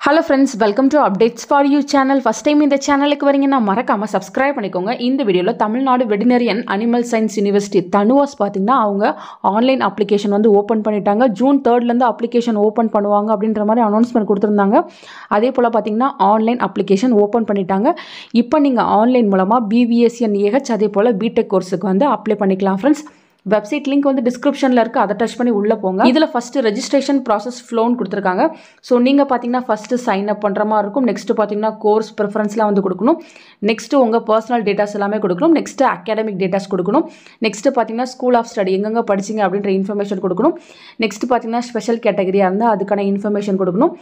Hello friends, welcome to Updates for You channel. First time in the channel வரீங்கன்னா மறக்காம subscribe பண்ணிக்கோங்க. இந்த வீடியோல Tamil Nadu veterinary and animal science university TANUVAS பாத்தீங்கன்னா அவங்க ஆன்லைன் அப்ளிகேஷன் வந்து ஓபன் பண்ணிட்டாங்க. ஜூன் 3rd ல இருந்து அப்ளிகேஷன் ஓபன் பண்ணுவாங்க அப்படின்ற மாதிரி அனௌன்ஸ்மென்ட் கொடுத்திருந்தாங்க. அதே போல பாத்தீங்கன்னா ஆன்லைன் அப்ளிகேஷன் ஓபன் பண்ணிட்டாங்க. இப்போ நீங்க ஆன்லைன் மூலமா BVSc and AH அதே போல BTech கோர்ஸ்க்கு வந்து அப்ளை பண்ணிக்கலாம் फ्रेंड्स. வெப்சைட் லிங்க் வந்து டிஸ்கிரிப்ஷன்ல இருக்கு, அதை டச் பண்ணி உள்ள போங்க. இதுல ஃபர்ஸ்ட் ரெஜிஸ்ட்ரேஷன் ப்ராசஸ் ஃப்ளோன்னு கொடுத்துருக்காங்க. ஸோ நீங்க பாத்தீங்கன்னா ஃபர்ஸ்ட் சைன் அப் பண்ற மாதிரி இருக்கும். நெக்ஸ்ட் பாத்தீங்கன்னா கோர்ஸ் ப்ரிஃபரன்ஸ்லாம் வந்து கொடுக்கணும். நெக்ஸ்ட் உங்க பர்சனல் டேட்டாஸ் எல்லாமே கொடுக்கணும். நெக்ஸ்ட் அகாடமிக் டேட்டாஸ் கொடுக்கணும். நெக்ஸ்ட் பாத்தீங்கன்னா ஸ்கூல் ஆஃப் ஸ்டடி எங்கெங்க படிச்சீங்க அப்படின்ற இன்ஃபர்மேஷன் கொடுக்கணும். நெக்ஸ்ட் பாத்தீங்கன்னா ஸ்பெஷல் கேட்டகரியா இருந்தால் அதுக்கான இன்ஃபர்மேஷன் கொடுக்கணும்.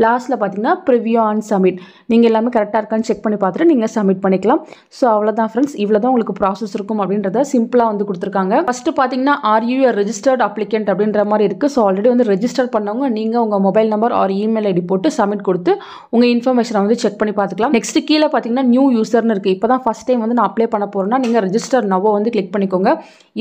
லாஸ்ட்ல பாத்தீங்கன்னா ப்ரிவியூ அண்ட் சப்மிட். நீங்க எல்லாமே கரெக்டா இருக்கான்னு செக் பண்ணி பார்த்துட்டு நீங்க சப்மிட் பண்ணிக்கலாம். ஸோ அவ்வளவுதான் ஃப்ரெண்ட்ஸ், இவ்வளவுதான் உங்களுக்கு ப்ராசஸ் இருக்கும் அப்படின்றத சிம்பிளா வந்து கொடுத்துருக்காங்க. ஃபர்ஸ்ட் பாத்தீங்கன்னா ஆர் யூ ரெஜிஸ்டர்ட் அப்ளிகண்ட் அப்படின்ற மாதிரி இருக்கு. ஸோ ஆல்ரெடி வந்து ரெஜிஸ்டர் பண்ணவங்க நீங்க உங்க mobile number or email ID போட்டு சப்மிட் கொடுத்து உங்க இன்ஃபர்மேஷனை வந்து செக் பண்ணி பார்த்துக்கலாம். நெக்ஸ்ட் கீழே பாத்தீங்கன்னா நியூ யூசர்னு இருக்கு. இப்பதான் ஃபர்ஸ்ட் டைம் வந்து நான் அப்ளை பண்ண போறேன்னா நீங்க ரெஜிஸ்டர் நவோ வந்து கிளிக் பண்ணிக்கோங்க.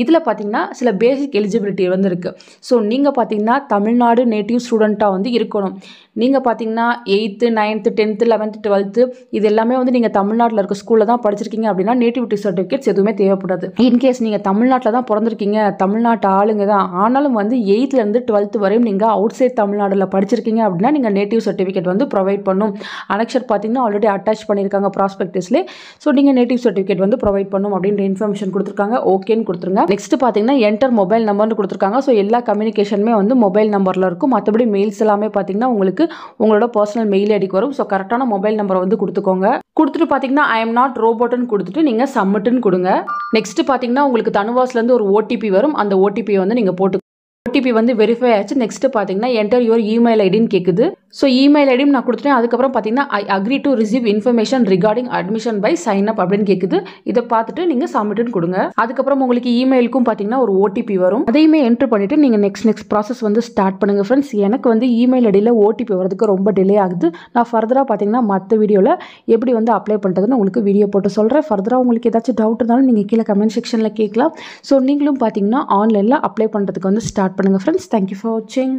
இதுல பாத்தீங்கன்னா சில பேசிக் எலிஜிபிலிட்டி வந்து இருக்கு. ஸோ நீங்க பாத்தீங்கன்னா தமிழ்நாடு நேட்டிவ் ஸ்டூடெண்டா வந்து இருக்கணும். நீங்க பாத்தீங்கன்னா 8th 9th 10th 11th 12th இது எல்லாமே வந்து நீங்க தமிழ்நாட்டில் இருக்க ஸ்கூல்ல தான் படிச்சிருக்கீங்க அப்படின்னா நேட்டிவிட்டி சர்டிஃபிகேட்ஸ் எதுவுமே தேவைப்படாது. இன்கேஸ் நீங்க தமிழ்நாட்டில் தான் பிறந்திருக்கீங்க, தமிழ்நாட்டு ஆளுங்க தான், ஆனாலும் வந்து 8th ல இருந்து 12th வரையும் நீங்க அவுட் சைட் தமிழ்நாடுல படிச்சிருக்கீங்க அப்படின்னா நீங்க நேட்டிவ் சர்டிஃபிகேட் வந்து ப்ரொவைட் பண்ணும். அனெக்சர் பாத்தீங்கன்னா ஆல்ரெடி அட்டாச் பண்ணிருக்காங்க ப்ராஸ்பெக்டஸ்ல. ஸோ நீங்க நேட்டிவ் சர்டிஃபிகேட் வந்து ப்ரொவைட் பண்ணும் அப்படின்ற இன்ஃபர்மேஷன் கொடுத்துருக்காங்க. ஓகேன்னு கொடுத்துருங்க. நெக்ஸ்ட் பாத்தீங்கன்னா என்டர் மொபைல் நம்பர்னு கொடுத்துருக்காங்க. ஸோ எல்லா கம்யூனிகேஷனுமே வந்து மொபைல் நம்பர்ல இருக்கும். மற்றபடி மெயில்ஸ் எல்லாமே பாத்தீங்கன்னா உங்களுக்கு உங்களோட பர்சனல் மெயில் ஐடிக்கு வரும். ஸோ கரெக்டான மொபைல் நம்பரை வந்து கொடுத்துக்கோங்க. கொடுத்துட்டு பாத்தீங்கன்னா ஐ எம் நாட் ரோபோட்னு கொடுத்துட்டு நீங்க சப்மிட்னு கொடுங்க. நெக்ஸ்ட் பாத்தீங்கன்னா உங்களுக்கு தனுவாஸ்ல இருந்து ஒரு OTP வரும். அந்த OTP வந்து நீங்க போட்டு OTP வந்து வெரிஃபை ஆச்சு. நெக்ஸ்ட் பாத்தீங்கன்னா என்டர் யுவர் இமெயில் ஐடின்னு கேக்குது. ஸோ இமெயில் ஐடியும் நான் கொடுத்துட்டேன். அதுக்கப்புறம் பார்த்தீங்கன்னா I agree to receive information regarding admission by sign up அப்படின்னு கேட்குது. இதை பார்த்துட்டு நீங்கள் சப்மிட்னு கொடுங்க. அதுக்கப்புறம் உங்களுக்கு இமெயிலுக்கும் பார்த்தீங்கன்னா ஒரு OTP வரும். அதையுமே என்ட்ரு பண்ணிட்டு நீங்கள் நெக்ஸ்ட் ப்ராசஸ் வந்து ஸ்டார்ட் பண்ணுங்க ஃப்ரெண்ட்ஸ். எனக்கு வந்து இமெயில் ஐடியில் OTP வரதுக்கு ரொம்ப டிலே ஆகுது. நான் ஃபர்தராக பார்த்தீங்கன்னா மற்ற வீடியோவில் எப்படி வந்து அப்ளை பண்ணுறதுன்னு உங்களுக்கு வீடியோ போட்டு சொல்கிறேன். ஃபர்தராக உங்களுக்கு ஏதாச்சும் டவுட் இருந்தாலும் நீங்கள் கீழே கமெண்ட் செக்ஷனில் கேட்கலாம். ஸோ நீங்களும் பார்த்தீங்கன்னா ஆன்லைனில் அப்ளை பண்ணுறதுக்கு வந்து ஸ்டார்ட் பண்ணுங்கள் ஃப்ரெண்ட்ஸ். தேங்க்யூ ஃபார் வாட்சிங்.